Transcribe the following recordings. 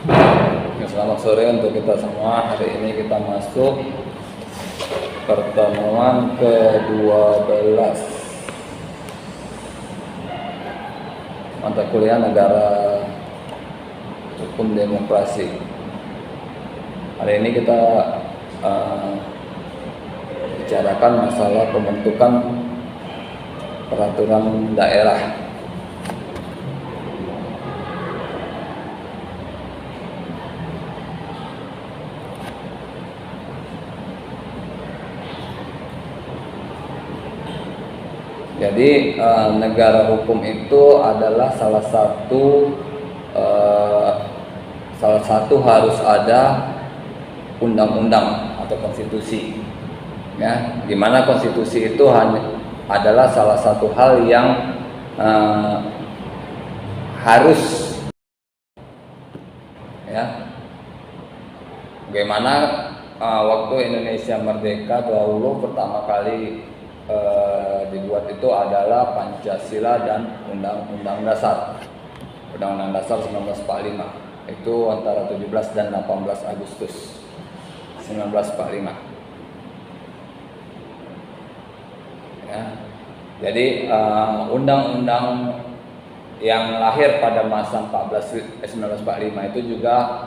Ya, selamat sore untuk kita semua. Hari ini kita masuk pertemuan ke-12 mata kuliah negara hukum demokrasi. Hari ini kita bicarakan masalah pembentukan peraturan daerah. Jadi negara hukum itu adalah salah satu harus ada undang-undang atau konstitusi, ya. Dimana konstitusi itu adalah salah satu hal yang harus, ya. Bagaimana waktu Indonesia merdeka dahulu pertama kali dibuat itu adalah Pancasila dan Undang-Undang Dasar 1945, itu antara 17 dan 18 Agustus 1945, ya. Jadi undang-undang yang lahir pada masa 1945 itu juga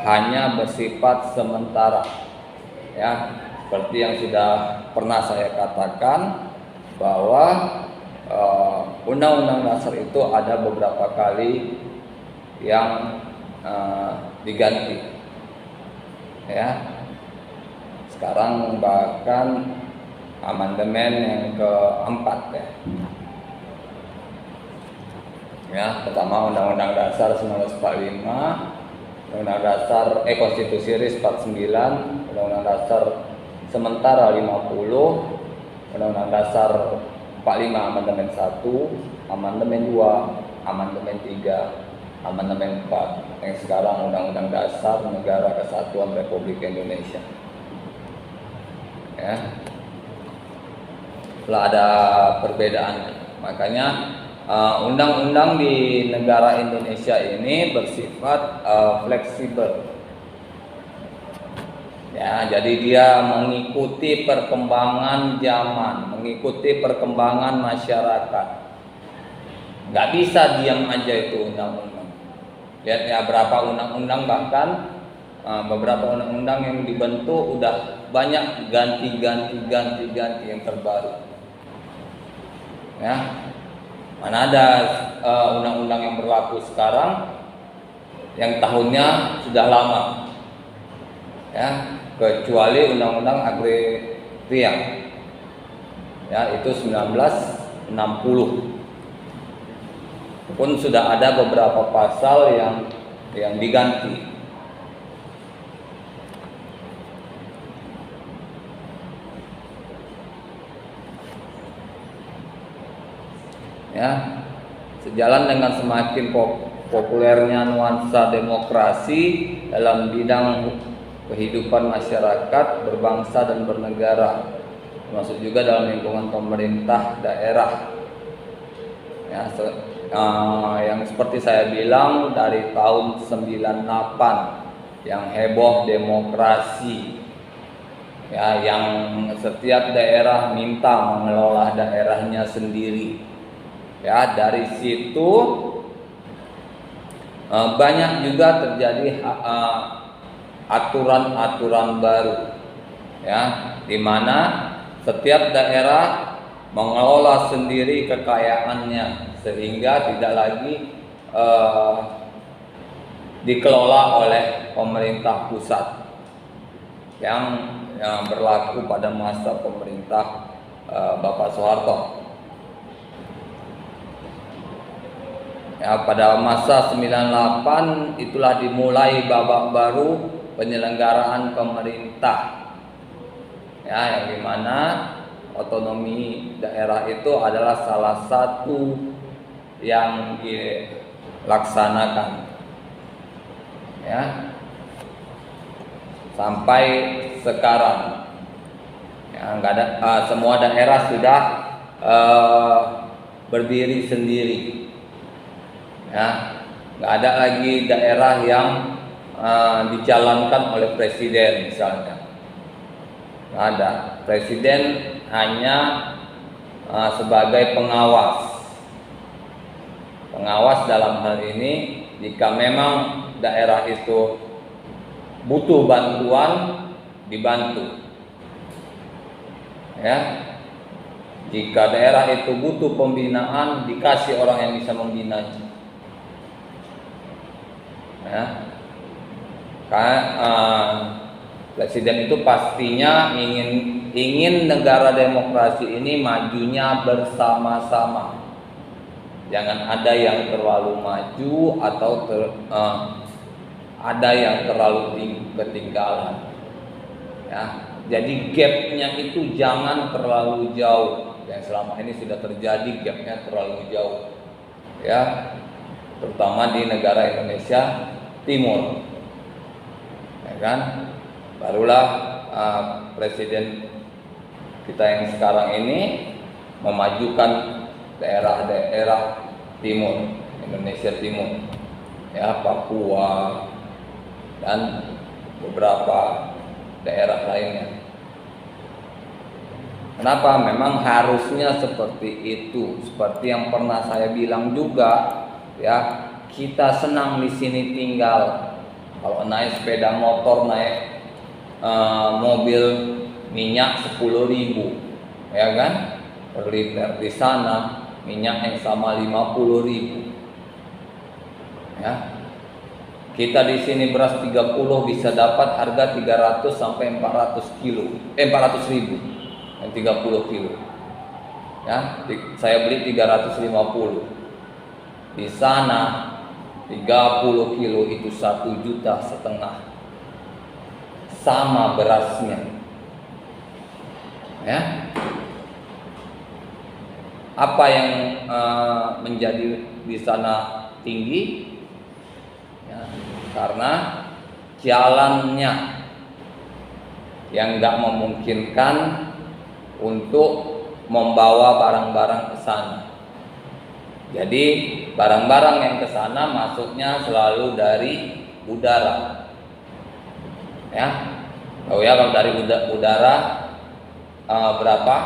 hanya bersifat sementara, ya. Seperti yang sudah pernah saya katakan bahwa Undang-Undang Dasar itu ada beberapa kali yang diganti, ya. Sekarang bahkan amandemen yang keempat, ya. Ya, pertama Undang-Undang Dasar 1945, Undang-Undang Dasar Konstitusi RIS 49, Undang-Undang Dasar sementara 50, Undang-Undang Dasar 45 Amandemen 1, Amandemen 2, Amandemen 3, Amandemen 4, yang sekarang Undang-Undang Dasar Negara Kesatuan Republik Indonesia, ya. Lah ada perbedaan. Makanya undang-undang di negara Indonesia ini bersifat fleksibel. Ya, jadi dia mengikuti perkembangan zaman, mengikuti perkembangan masyarakat. Nggak bisa diam aja itu undang-undang. Lihat ya, berapa undang-undang, bahkan beberapa undang-undang yang dibentuk udah banyak ganti yang terbaru. Ya, mana ada undang-undang yang berlaku sekarang yang tahunnya sudah lama, ya, kecuali Undang-Undang Agraria, ya, itu 1960 pun sudah ada beberapa pasal yang diganti, ya. Sejalan dengan semakin populernya nuansa demokrasi dalam bidang kehidupan masyarakat berbangsa dan bernegara, termasuk juga dalam lingkungan pemerintah daerah, ya, yang seperti saya bilang dari tahun 98 yang heboh demokrasi, ya, yang setiap daerah minta mengelola daerahnya sendiri, ya. Dari situ banyak juga terjadi aturan-aturan baru, ya, di mana setiap daerah mengelola sendiri kekayaannya sehingga tidak lagi dikelola oleh pemerintah pusat yang berlaku pada masa pemerintah Bapak Soeharto. Ya, pada masa 98 itulah dimulai babak baru penyelenggaraan pemerintah, ya, yang dimana otonomi daerah itu adalah salah satu yang dilaksanakan, ya, sampai sekarang, ya, nggak ada, semua daerah sudah berdiri sendiri, ya. nggak ada lagi daerah yang dijalankan oleh presiden misalnya. Nggak ada. Presiden hanya sebagai pengawas. Pengawas dalam hal ini jika memang daerah itu butuh bantuan, dibantu. Ya. Jika daerah itu butuh pembinaan, dikasih orang yang bisa membinanya. Ya. Presiden itu pastinya ingin negara demokrasi ini majunya bersama-sama. Jangan ada yang terlalu maju atau ada yang terlalu ketinggalan. Ya, jadi gapnya itu jangan terlalu jauh. Yang selama ini sudah terjadi gapnya terlalu jauh. Ya, terutama di negara Indonesia Timur. Ya kan? Barulah presiden kita yang sekarang ini memajukan daerah-daerah timur, Indonesia Timur, ya, Papua dan beberapa daerah lainnya. Kenapa? Memang harusnya seperti itu. Seperti yang pernah saya bilang juga, ya, kita senang di sini tinggal. Kalau naik sepeda motor, naik mobil minyak 10.000, ya kan, per liter. Di sana minyak yang sama 50.000. Ya. Kita di sini beras 30 bisa dapat harga 300 sampai 400 kilo. 400.000 yang 30 kilo. Ya, saya beli 350. Di sana 30 kilo itu 1,5 juta. Sama berasnya. Ya. Apa yang menjadi di sana tinggi? Ya, karena jalannya yang nggak memungkinkan untuk membawa barang-barang ke sana. Jadi barang-barang yang ke sana masuknya selalu dari udara. Ya, tahu ya kalau dari udara berapa?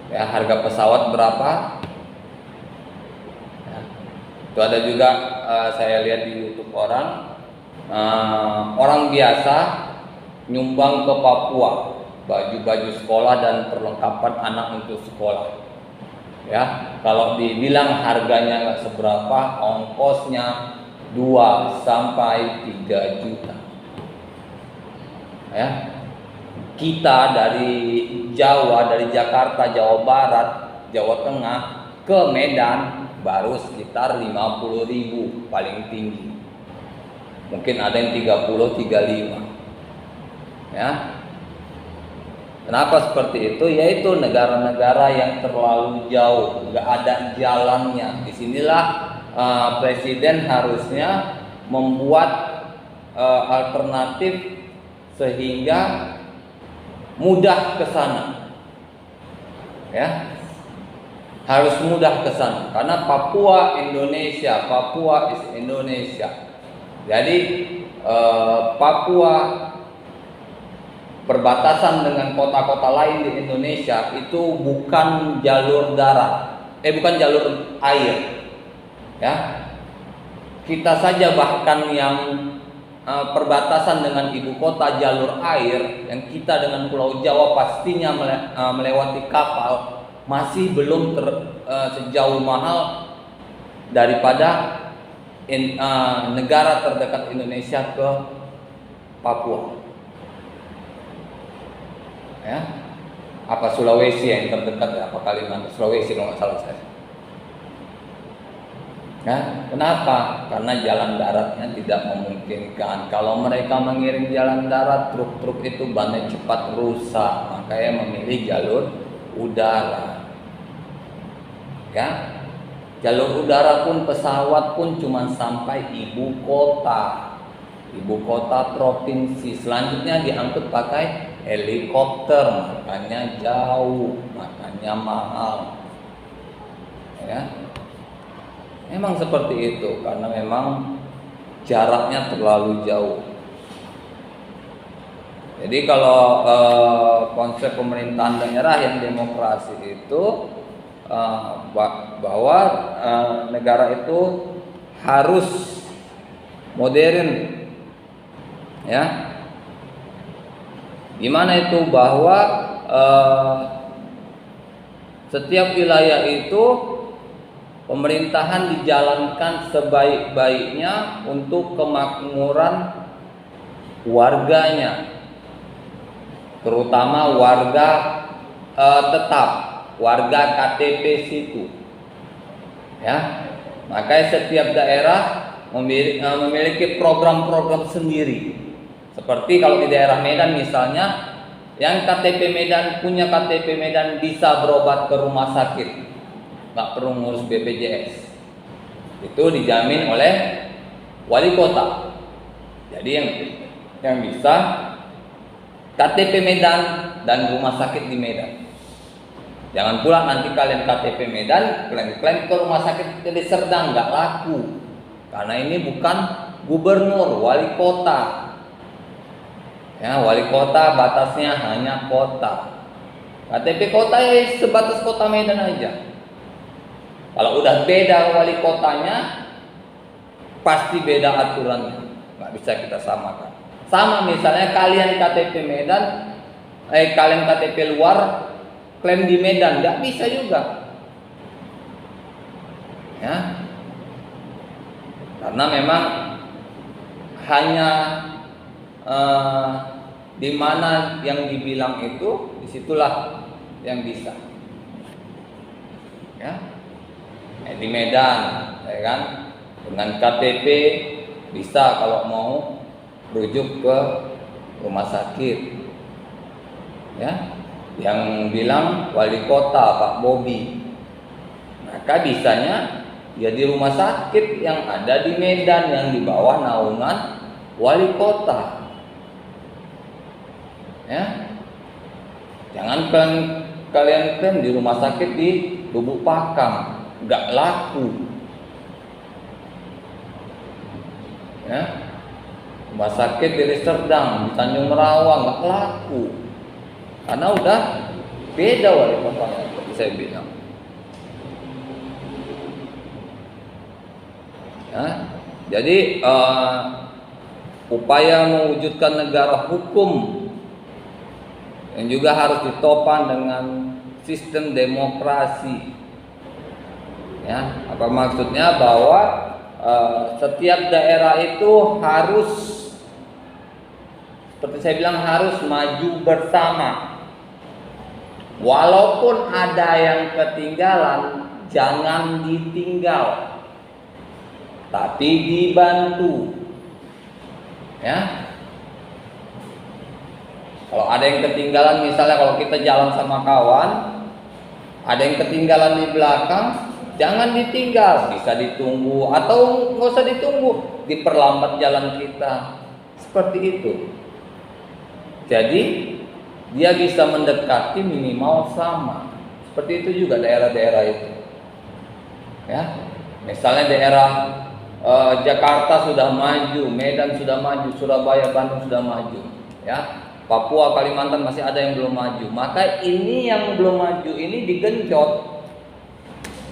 Ya, harga pesawat berapa? Ya. Itu ada juga saya lihat di YouTube orang biasa nyumbang ke Papua baju-baju sekolah dan perlengkapan anak untuk sekolah. Ya, kalau dibilang harganya nggak seberapa, ongkosnya 2 sampai 3 juta. Ya. Kita dari Jawa, dari Jakarta, Jawa Barat, Jawa Tengah ke Medan baru sekitar 50.000 paling tinggi. Mungkin ada yang 30, 35. Ya. Kenapa seperti itu? Yaitu negara-negara yang terlalu jauh, nggak ada jalannya. Disinilah presiden harusnya membuat alternatif sehingga mudah ke sana. Ya. Harus mudah ke sana karena Papua Indonesia, Papua is Indonesia. Jadi Papua perbatasan dengan kota-kota lain di Indonesia itu bukan jalur darat, bukan jalur air. Ya. Kita saja bahkan yang perbatasan dengan ibu kota jalur air, yang kita dengan Pulau Jawa pastinya melewati kapal, masih belum sejauh mahal daripada negara terdekat Indonesia ke Papua. Ya, apa Sulawesi yang terdekat, apa Kalimantan, Sulawesi kalau nggak salah saya. Ya, kenapa? Karena jalan daratnya tidak memungkinkan. Kalau mereka mengirim jalan darat, truk-truk itu bannya cepat rusak, makanya memilih jalur udara. Ya, jalur udara pun pesawat pun cuma sampai ibu kota provinsi. Selanjutnya diangkut pakai helikopter, makanya jauh, makanya mahal. Ya. Memang seperti itu karena memang jaraknya terlalu jauh. Jadi kalau konsep pemerintahan daerah yang demokrasi itu bahwa negara itu harus modern, ya. Gimana itu bahwa setiap wilayah itu pemerintahan dijalankan sebaik-baiknya untuk kemakmuran warganya, terutama warga tetap, warga KTP situ, ya. Makanya setiap daerah memiliki program-program sendiri. Seperti kalau di daerah Medan misalnya, yang KTP Medan punya KTP Medan bisa berobat ke rumah sakit, nggak perlu ngurus BPJS. Itu dijamin oleh wali kota. Jadi yang bisa KTP Medan dan rumah sakit di Medan. Jangan pula nanti kalian KTP Medan klaim-klaim ke rumah sakit di Serdang, nggak laku. Karena ini bukan gubernur, wali kota. Ya, wali kota batasnya hanya kota. KTP kota ya sebatas kota Medan aja. Kalau udah beda wali kotanya, pasti beda aturannya. Nggak bisa kita samakan. Sama misalnya kalian KTP Medan, kalian KTP luar, klaim di Medan, nggak bisa juga. Ya, karena memang hanya di mana yang dibilang itu, disitulah yang bisa. Ya, di Medan, ya kan, dengan KTP bisa kalau mau rujuk ke rumah sakit. Ya, yang bilang wali kota Pak Bobi, maka bisanya ya di rumah sakit yang ada di Medan yang di bawah naungan wali kota. Ya, jangan kalian klaim di rumah sakit di Lubuk Pakam, nggak laku. Ya, rumah sakit di Serdang, di Tanjung Merawang nggak laku. Karena udah beda wali kotanya, saya bilang. Ya, jadi upaya mewujudkan negara hukum yang juga harus ditopang dengan sistem demokrasi. Ya, apa maksudnya? Bahwa setiap daerah itu harus, seperti saya bilang, harus maju bersama. Walaupun ada yang ketinggalan, jangan ditinggal, tapi dibantu. Ya, kalau ada yang ketinggalan, misalnya kalau kita jalan sama kawan, ada yang ketinggalan di belakang, jangan ditinggal, bisa ditunggu atau nggak usah ditunggu, diperlambat jalan kita, seperti itu. Jadi dia bisa mendekati minimal sama. Seperti itu juga daerah-daerah itu. Ya, misalnya daerah Jakarta sudah maju, Medan sudah maju, Surabaya, Bandung sudah maju. Ya, Papua, Kalimantan masih ada yang belum maju. Maka ini yang belum maju ini digenjot,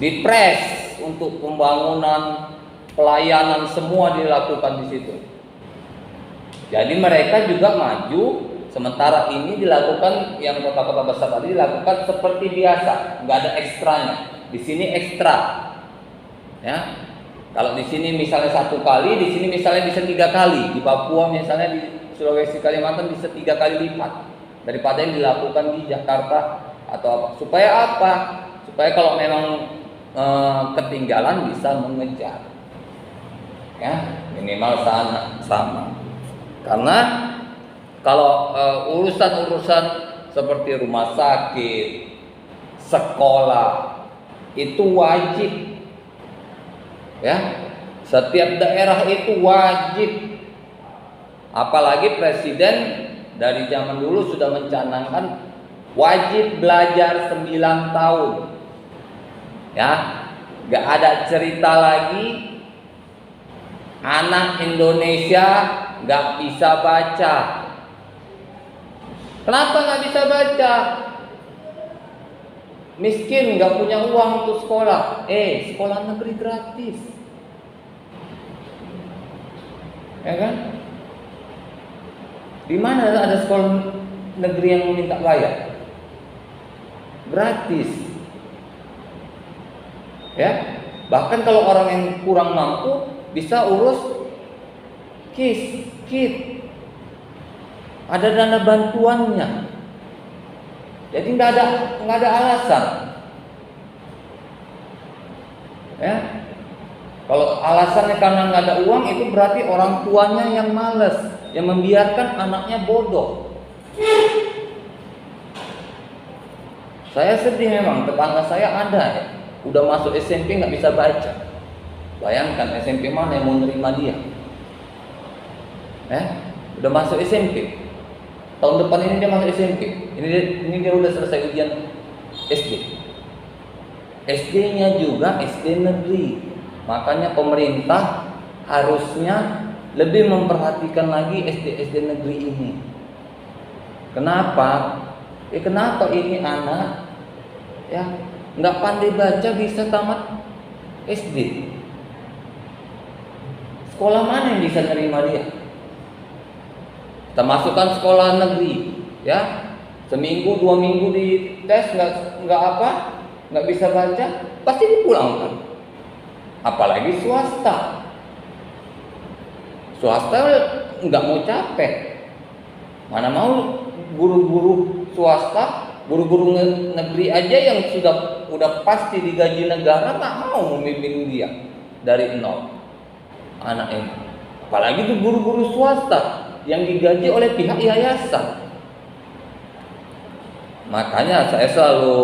dipres untuk pembangunan, pelayanan semua dilakukan di situ. Jadi mereka juga maju, sementara ini dilakukan yang kota-kota besar tadi dilakukan seperti biasa, nggak ada ekstranya. Di sini ekstra, ya. Kalau di sini misalnya 1 kali, di sini misalnya bisa 3 kali. Di Papua misalnya, di Sulawesi, Kalimantan bisa 3 kali lipat daripada yang dilakukan di Jakarta atau apa. Supaya apa? Supaya kalau memang ketinggalan bisa mengejar, ya, minimal sama. Karena kalau urusan-urusan seperti rumah sakit, sekolah itu wajib, ya, setiap daerah itu wajib. Apalagi presiden dari zaman dulu sudah mencanangkan wajib belajar 9 tahun. Ya, Gak ada cerita lagi anak Indonesia gak bisa baca. Kenapa gak bisa baca? Miskin, gak punya uang untuk sekolah. Sekolah negeri gratis, ya kan? Di mana ada sekolah negeri yang minta bayar? Gratis, ya. Bahkan kalau orang yang kurang mampu bisa urus KIS, ada dana bantuannya. Jadi nggak ada alasan, ya. Kalau alasannya karena nggak ada uang, itu berarti orang tuanya yang malas, yang membiarkan anaknya bodoh. Saya sedih memang, tetangga saya ada ya, udah masuk SMP nggak bisa baca. Bayangkan SMP mana yang mau nerima dia? Udah masuk SMP. Tahun depan ini dia masuk SMP. Ini dia udah selesai ujian SD. SD-nya juga SD negeri. Makanya pemerintah harusnya lebih memperhatikan lagi SD negeri ini. Kenapa? Kenapa ini anak ya nggak pandai baca bisa tamat SD? Sekolah mana yang bisa nerima dia? Kita masukkan sekolah negeri, ya. Seminggu 2 minggu di tes nggak bisa baca, pasti dipulangkan. Apalagi swasta nggak mau capek. Mana mau guru-guru swasta, guru-guru negeri aja yang udah pasti digaji negara nggak mau membimbing dia dari nol anak ini. Apalagi itu guru-guru swasta yang digaji oleh pihak yayasan. Makanya saya selalu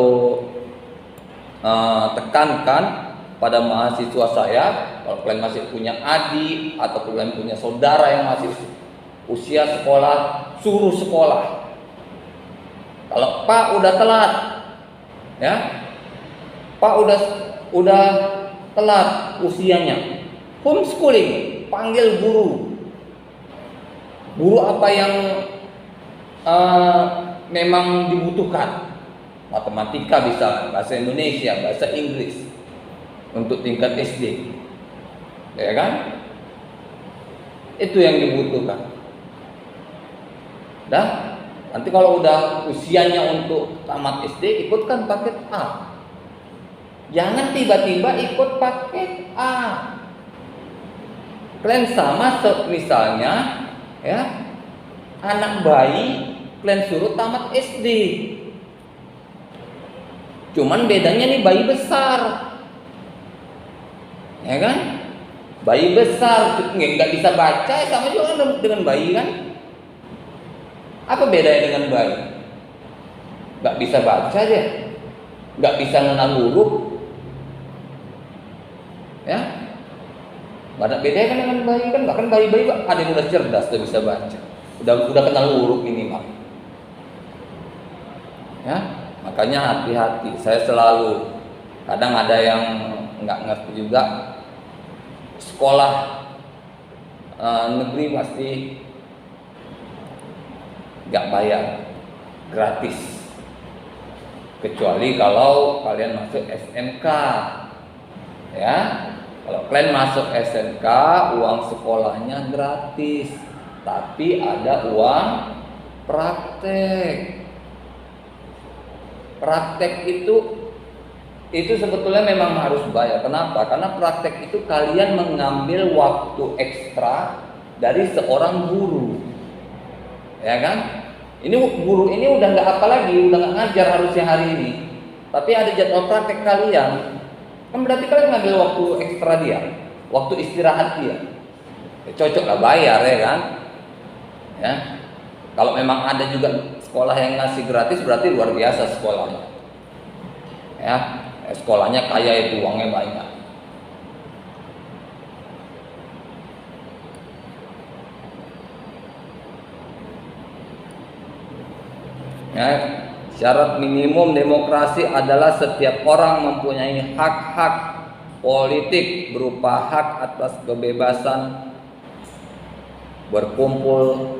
tekankan pada mahasiswa saya, kalau kalian masih punya adik atau kalian punya saudara yang masih usia sekolah, suruh sekolah. Kalau Pak udah telat, ya, Pak udah telat usianya, homeschooling, panggil guru apa yang memang dibutuhkan. Matematika bisa, bahasa Indonesia, bahasa Inggris untuk tingkat SD, ya kan? Itu yang dibutuhkan. Nanti kalau udah usianya untuk tamat SD, ikutkan paket A. Jangan tiba-tiba ikut paket A. Kalian sama misalnya, ya, anak bayi kalian suruh tamat SD. Cuman bedanya nih bayi besar, ya kan? Bayi besar nggak bisa baca, sama juga dengan bayi kan? Apa bedanya dengan bayi? Nggak bisa baca dia, nggak bisa mengenal huruf, ya? Nggak ada bedanya kan dengan bayi kan? Bahkan bayi-bayi ada yang udah cerdas, udah bisa baca, udah kenal huruf minimal, ya. Makanya hati-hati. Saya selalu, kadang ada yang nggak ngerti juga, sekolah negeri pasti nggak bayar, gratis, kecuali kalau kalian masuk SMK, ya. Kalau kalian masuk SMK, uang sekolahnya gratis, tapi ada uang praktek. Praktek itu sebetulnya memang harus bayar. Kenapa? Karena praktek itu kalian mengambil waktu ekstra dari seorang guru, ya kan? Ini guru ini udah nggak apa lagi, udah nggak ngajar harusnya hari ini, tapi ada jadwal praktek kalian, kan berarti kalian ngambil waktu ekstra dia, waktu istirahat dia. Cocok lah bayar, ya kan? Ya. Kalau memang ada juga sekolah yang ngasih gratis, berarti luar biasa sekolahnya, ya. Sekolahnya kaya, itu uangnya banyak. Ya, syarat minimum demokrasi adalah setiap orang mempunyai hak-hak politik berupa hak atas kebebasan berkumpul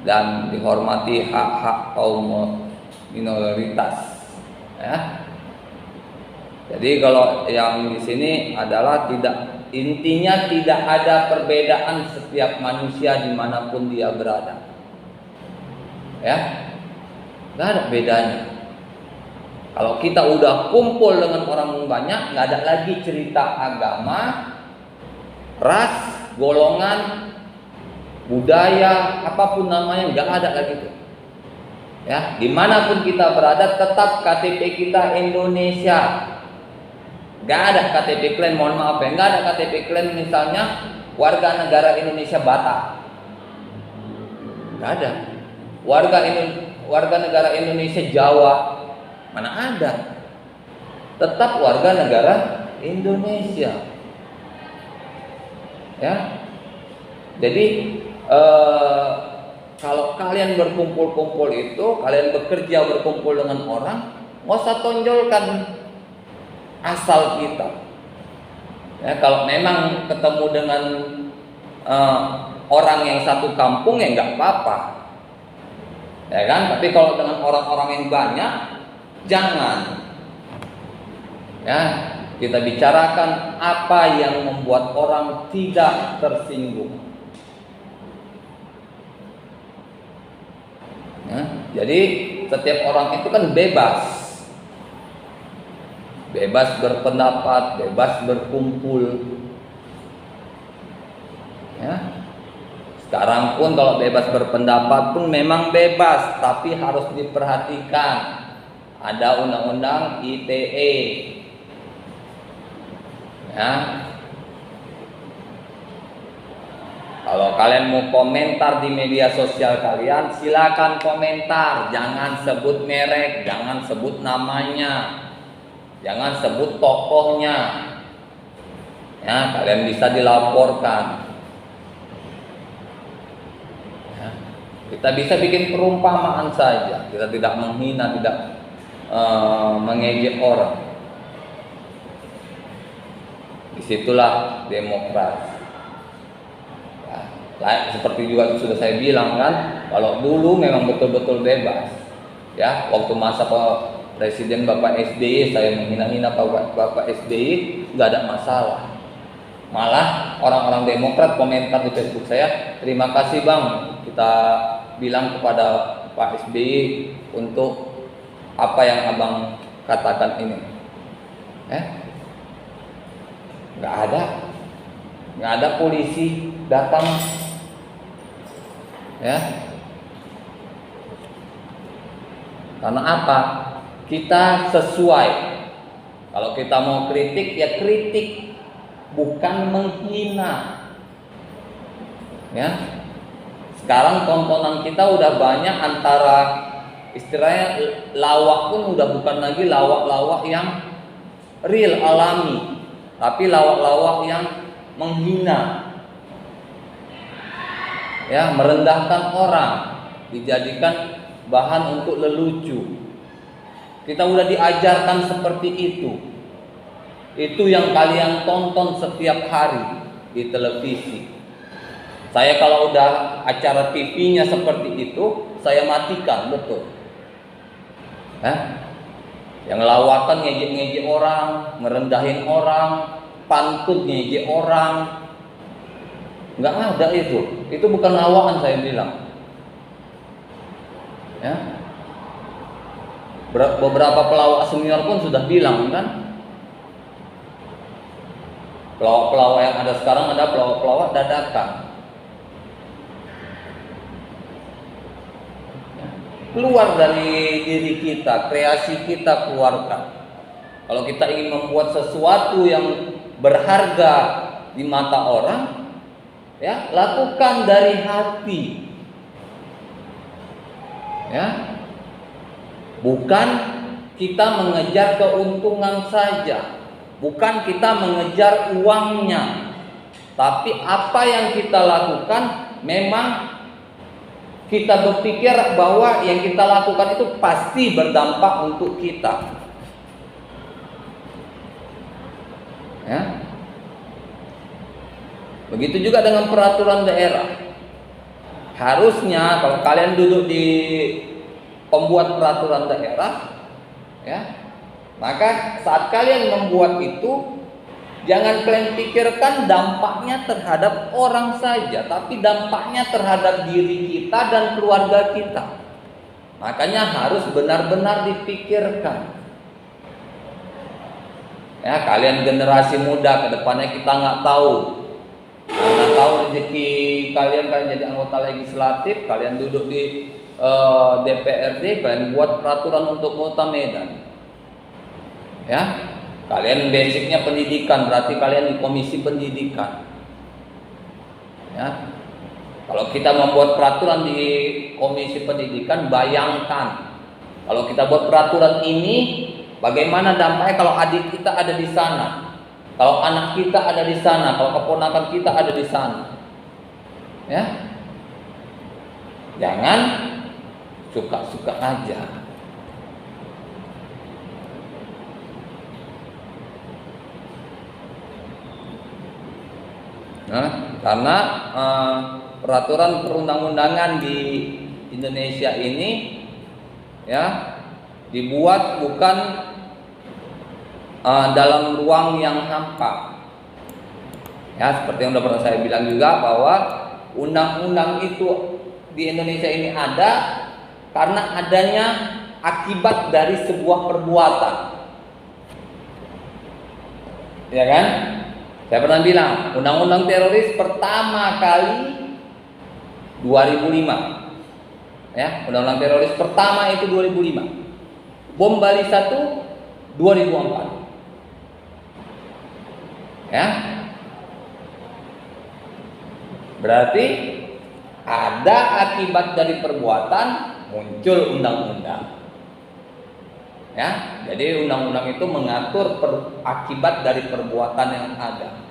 dan dihormati hak-hak kaum minoritas. Ya. Jadi kalau yang di sini adalah intinya tidak ada perbedaan setiap manusia dimanapun dia berada. Ya, nggak ada bedanya. Kalau kita udah kumpul dengan orang banyak, nggak ada lagi cerita agama, ras, golongan, budaya, apapun namanya, nggak ada lagi tuh. Ya, dimanapun kita berada, tetap KTP kita Indonesia. Nggak ada KTP klan, mohon maaf ya, nggak ada KTP klan misalnya warga negara Indonesia Batak. Nggak ada. Warga negara Indonesia Jawa, mana ada. Tetap warga negara Indonesia. Ya. Jadi kalau kalian berkumpul-kumpul itu, kalian bekerja berkumpul dengan orang, nggak usah tonjolkan asal kita. Ya, kalau memang ketemu dengan orang yang satu kampung ya nggak apa-apa, ya kan? Tapi kalau dengan orang-orang yang banyak, jangan. Ya, kita bicarakan apa yang membuat orang tidak tersinggung. Ya, jadi setiap orang itu kan bebas berpendapat, bebas berkumpul. Ya. Sekarang pun kalau bebas berpendapat pun memang bebas, tapi harus diperhatikan. Ada undang-undang ITE. Ya. Kalau kalian mau komentar di media sosial kalian, silakan komentar, jangan sebut merek, jangan sebut namanya. Jangan sebut tokohnya. Ya, kalian bisa dilaporkan. Ya, kita bisa bikin perumpamaan saja. Kita tidak menghina, tidak mengejek orang. Disitulah demokrasi. Ya, seperti juga sudah saya bilang kan, kalau dulu memang betul-betul bebas. Ya, waktu masa Presiden Bapak SBY, saya menghina-hina Bapak SBY, nggak ada masalah. Malah orang-orang Demokrat komentar di Facebook saya, terima kasih Bang, kita bilang kepada Pak SBY untuk apa yang Abang katakan ini. Nggak ada polisi datang, ya. Karena apa? Kita sesuai. Kalau kita mau kritik, ya kritik, bukan menghina. Ya. Sekarang tontonan kita udah banyak, antara istilahnya lawak pun udah bukan lagi lawak-lawak yang real, alami, tapi lawak-lawak yang menghina. Ya, merendahkan orang, dijadikan bahan untuk lelucu. Kita udah diajarkan seperti itu. Itu yang kalian tonton setiap hari di televisi. Saya kalau udah acara TV-nya seperti itu, saya matikan, betul. Yang lawakan ngejek-ngejek orang, ngerendahin orang, pantun ngejek orang, nggak ada itu. Itu bukan lawakan, saya bilang. Ya. Beberapa pelawak senior pun sudah bilang kan, pelawak-pelawak yang ada sekarang ada pelawak-pelawak dadakan. Keluar dari diri kita, kreasi kita keluarkan. Kalau kita ingin membuat sesuatu yang berharga di mata orang, ya lakukan dari hati. Ya. Bukan kita mengejar keuntungan saja, bukan kita mengejar uangnya, tapi apa yang kita lakukan memang kita berpikir bahwa yang kita lakukan itu pasti berdampak untuk kita. Ya. Begitu juga dengan peraturan daerah. Harusnya kalau kalian duduk di pembuat peraturan daerah, ya, maka saat kalian membuat itu, jangan kalian pikirkan dampaknya terhadap orang saja, tapi dampaknya terhadap diri kita dan keluarga kita. Makanya harus benar-benar dipikirkan. Ya, kalian generasi muda, ke depannya kita nggak tahu. Karena tahu rezeki kalian jadi anggota legislatif, kalian duduk di DPRD, kalian buat peraturan untuk Kota Medan. Ya, kalian basicnya pendidikan, berarti kalian di komisi pendidikan. Ya, kalau kita membuat peraturan di komisi pendidikan, bayangkan kalau kita buat peraturan ini, bagaimana dampaknya kalau adik kita ada di sana. Kalau anak kita ada di sana, kalau keponakan kita ada di sana, ya, jangan suka-suka aja. Nah, karena peraturan perundang-undangan di Indonesia ini, ya, dibuat bukan dalam ruang yang hampa. Ya, seperti yang sudah pernah saya bilang juga bahwa undang-undang itu di Indonesia ini ada karena adanya akibat dari sebuah perbuatan. Ya kan? Saya pernah bilang, undang-undang teroris pertama kali 2005. Ya, undang-undang teroris pertama itu 2005. Bom Bali 1 2004. Ya, berarti ada akibat dari perbuatan, muncul undang-undang. Ya, jadi undang-undang itu mengatur akibat dari perbuatan yang ada.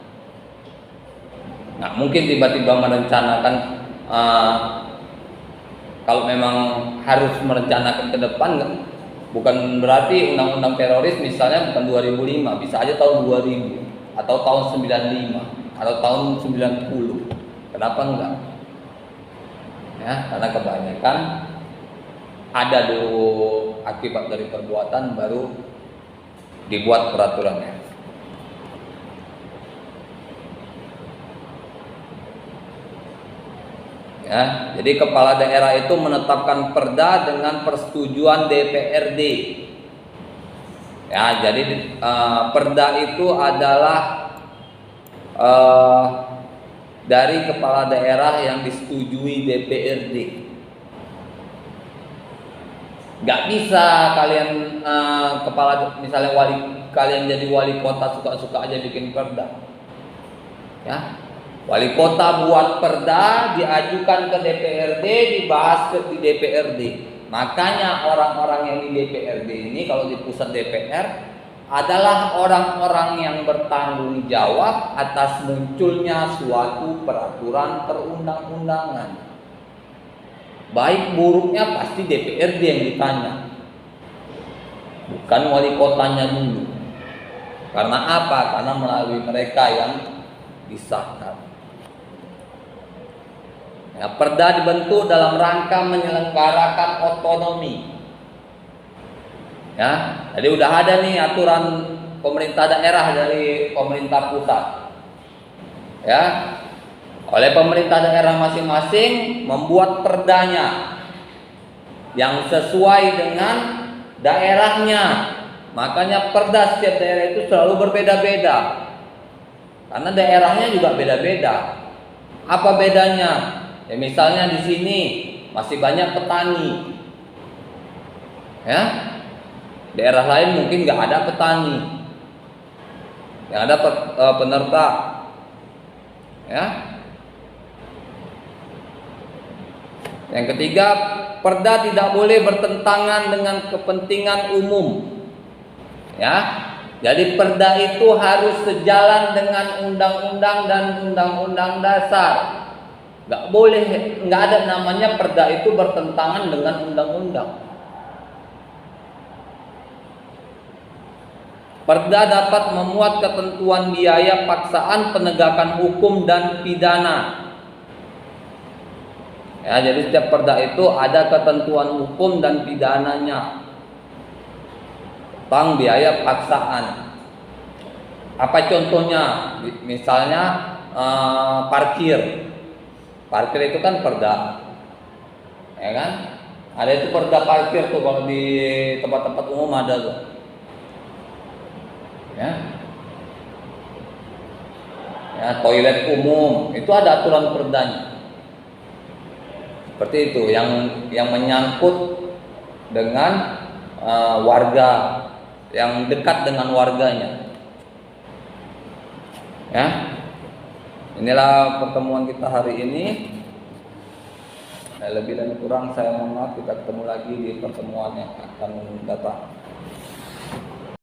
Nah, mungkin tiba-tiba merencanakan, kalau memang harus merencanakan ke depan, bukan berarti undang-undang teroris misalnya bukan 2005, bisa aja tahun 2000. Atau tahun 95 atau tahun 90. Kenapa enggak? Ya, karena kebanyakan ada dulu akibat dari perbuatan, baru dibuat peraturannya. Ya, jadi kepala daerah itu menetapkan perda dengan persetujuan DPRD. Ya, jadi perda itu adalah dari kepala daerah yang disetujui DPRD. Gak bisa kalian misalnya kalian jadi wali kota suka-suka aja bikin perda. Ya, wali kota buat perda, diajukan ke DPRD, dibahas di DPRD. Makanya orang-orang yang di DPRD ini, kalau di pusat DPR, adalah orang-orang yang bertanggung jawab atas munculnya suatu peraturan perundang-undangan. Baik buruknya pasti DPRD yang ditanya, bukan wali kotanya dulu. Karena apa? Karena melalui mereka yang disahkan. Ya, perda dibentuk dalam rangka menyelenggarakan otonomi. Ya, jadi udah ada nih aturan pemerintah daerah dari pemerintah pusat. Ya, oleh pemerintah daerah masing-masing membuat perdanya yang sesuai dengan daerahnya. Makanya perda setiap daerah itu selalu berbeda-beda. Karena daerahnya juga beda-beda. Apa bedanya? Ya, misalnya di sini masih banyak petani, ya. Daerah lain mungkin nggak ada petani, yang ada penernak, ya. Yang ketiga, perda tidak boleh bertentangan dengan kepentingan umum, ya. Jadi perda itu harus sejalan dengan undang-undang dan undang-undang dasar. Nggak boleh, nggak ada namanya perda itu bertentangan dengan undang-undang. Perda dapat memuat ketentuan biaya paksaan penegakan hukum dan pidana. Ya, jadi setiap perda itu ada ketentuan hukum dan pidananya tentang biaya paksaan. Apa contohnya? Misalnya parkir. Parkir itu kan perda, ya kan? Ada itu perda parkir tuh kalau di tempat-tempat umum ada tuh. Ya, toilet umum itu ada aturan perdanya. Seperti itu yang menyangkut dengan warga, yang dekat dengan warganya. Ya, inilah pertemuan kita hari ini. Lebih dan kurang saya mohon maaf. Kita ketemu lagi di pertemuan yang akan datang.